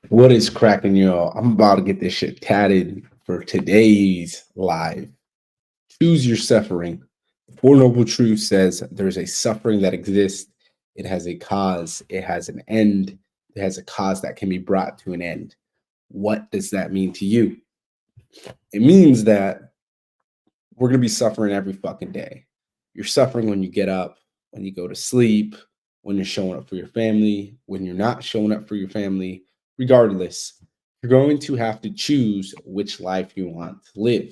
What is cracking, y'all? I'm about to get this shit tatted for today's live. Choose your suffering. The Four Noble Truth says there's a suffering that exists. It has a cause. It has an end. It has a cause that can be brought to an end. What does that mean to you? It means that we're going to be suffering every fucking day. You're suffering when you get up, when you go to sleep, when you're showing up for your family, when you're not showing up for your family. Regardless, you're going to have to choose which life you want to live.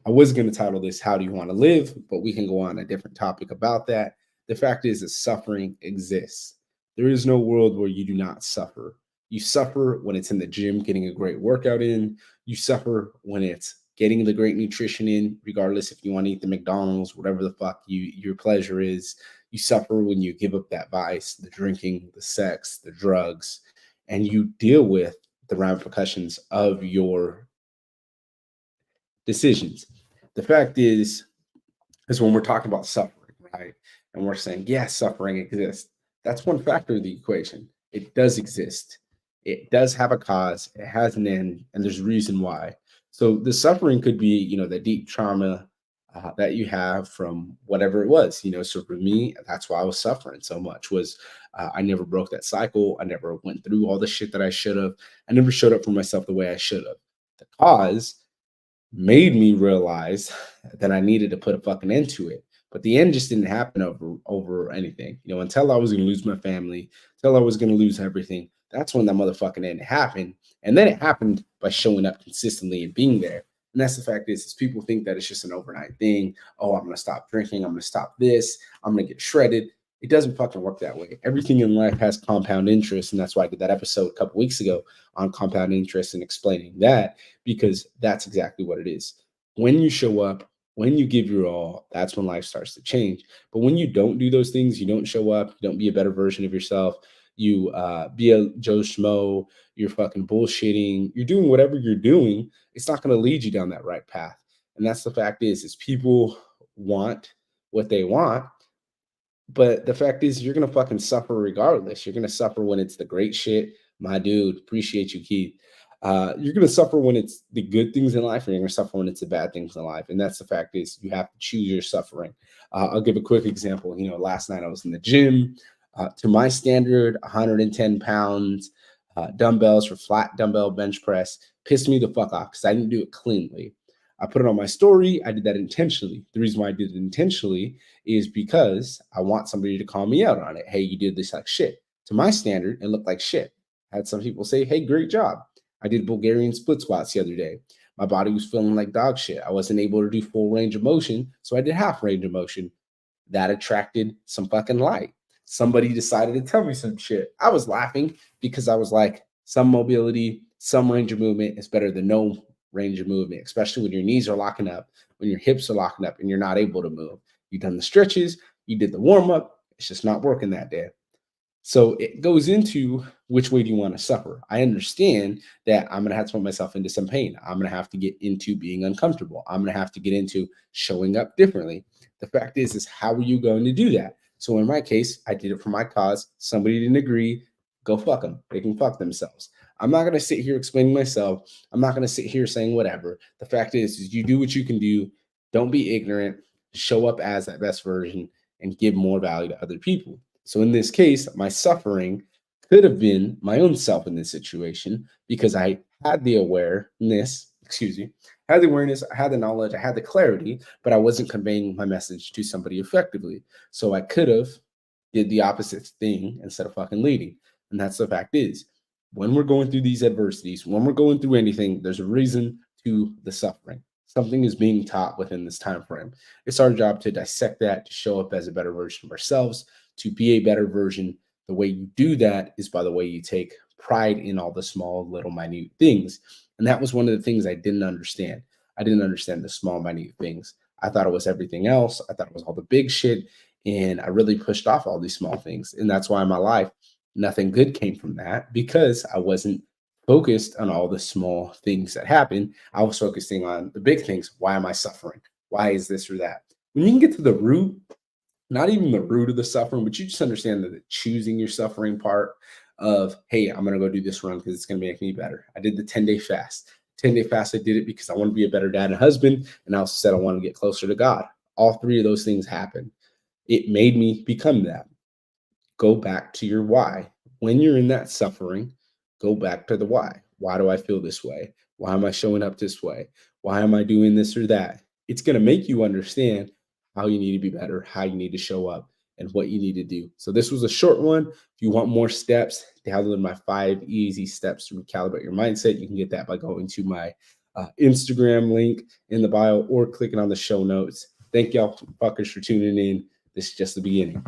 I was going to title this How Do You Want to Live, but we can go on a different topic about that. The fact is that suffering exists. There is no world where you do not suffer. You suffer when it's in the gym getting a great workout in. You suffer when it's getting the great nutrition in, regardless if you want to eat the McDonald's, whatever the fuck your pleasure is. You suffer when you give up that vice, the drinking, the sex, the drugs, and you deal with the ramifications of your decisions. The fact is when we're talking about suffering, right? And we're saying, yes, suffering exists. That's one factor of the equation. It does exist. It does have a cause. It has an end, and there's a reason why. So the suffering could be, the deep trauma that you have from whatever it was. So for me, that's why I was suffering so much. Was I never broke that cycle. I never went through all the shit that I should have. I never showed up for myself the way I should have. The cause made me realize that I needed to put a fucking end to it. But the end just didn't happen over anything. Until I was gonna lose my family, until I was gonna lose everything. That's when that motherfucking end happened. And then it happened by showing up consistently and being there. And that's the fact is people think that it's just an overnight thing. Oh, I'm gonna stop drinking, I'm gonna stop this, I'm gonna get shredded. It doesn't fucking work that way. Everything in life has compound interest, and that's why I did that episode a couple weeks ago on compound interest and explaining that because that's exactly what it is. When you show up, when you give your all, that's when life starts to change. But when you don't do those things, you don't show up, you don't be a better version of yourself, you be a Joe Schmo, you're fucking bullshitting, you're doing whatever you're doing, it's not going to lead you down that right path. And that's the fact is people want what they want, but the fact is, you're gonna fucking suffer regardless. You're gonna suffer when it's the great shit, my dude. Appreciate you, Keith. You're gonna suffer when it's the good things in life, and you're gonna suffer when it's the bad things in life. And that's the fact is, you have to choose your suffering. I'll give a quick example. Last night I was in the gym. To my standard, 110 pounds, dumbbells for flat dumbbell bench press pissed me the fuck off because I didn't do it cleanly. I put it on my story. I did that intentionally. The reason why I did it intentionally is because I want somebody to call me out on it. Hey, you did this like shit. To my standard, it looked like shit. I had some people say, hey, great job. I did Bulgarian split squats the other day. My body was feeling like dog shit. I wasn't able to do full range of motion, so I did half range of motion. That attracted some fucking light. Somebody decided to tell me some shit. I was laughing because I was like, some mobility, some range of movement is better than no range of movement, especially when your knees are locking up, when your hips are locking up and you're not able to move. You've done the stretches, you did the warm up, it's just not working that day. So it goes into which way do you want to suffer? I understand that I'm going to have to put myself into some pain. I'm going to have to get into being uncomfortable. I'm going to have to get into showing up differently. The fact is how are you going to do that? So in my case, I did it for my cause. Somebody didn't agree. Go fuck them. They can fuck themselves. I'm not going to sit here explaining myself. I'm not going to sit here saying whatever. The fact is you do what you can do. Don't be ignorant. Show up as that best version and give more value to other people. So in this case, my suffering could have been my own self in this situation because I had the awareness, had the awareness, I had the knowledge, I had the clarity, but I wasn't conveying my message to somebody effectively. So I could have did the opposite thing instead of fucking leading. And that's the fact is, when we're going through these adversities, when we're going through anything, there's a reason to the suffering. Something is being taught within this time frame. It's our job to dissect that, to show up as a better version of ourselves, to be a better version. The way you do that is by the way you take pride in all the small, little, minute things. And that was one of the things I didn't understand. I didn't understand the small, minute things. I thought it was everything else. I thought it was all the big shit. And I really pushed off all these small things. And that's why in my life, nothing good came from that because I wasn't focused on all the small things that happen. I was focusing on the big things. Why am I suffering? Why is this or that? When you can get to the root, not even the root of the suffering, but you just understand that the choosing your suffering part, of, hey, I'm going to go do this run because it's going to make me better. I did the 10-day fast. 10-day fast, I did it because I want to be a better dad and husband. And I also said I want to get closer to God. All three of those things happened. It made me become that. Go back to your why. When you're in that suffering, go back to the why. Why do I feel this way? Why am I showing up this way? Why am I doing this or that? It's going to make you understand how you need to be better, how you need to show up, and what you need to do. So this was a short one. If you want more steps, download my 5 easy steps to recalibrate your mindset. You can get that by going to my Instagram link in the bio or clicking on the show notes. Thank y'all fuckers for tuning in. This is just the beginning.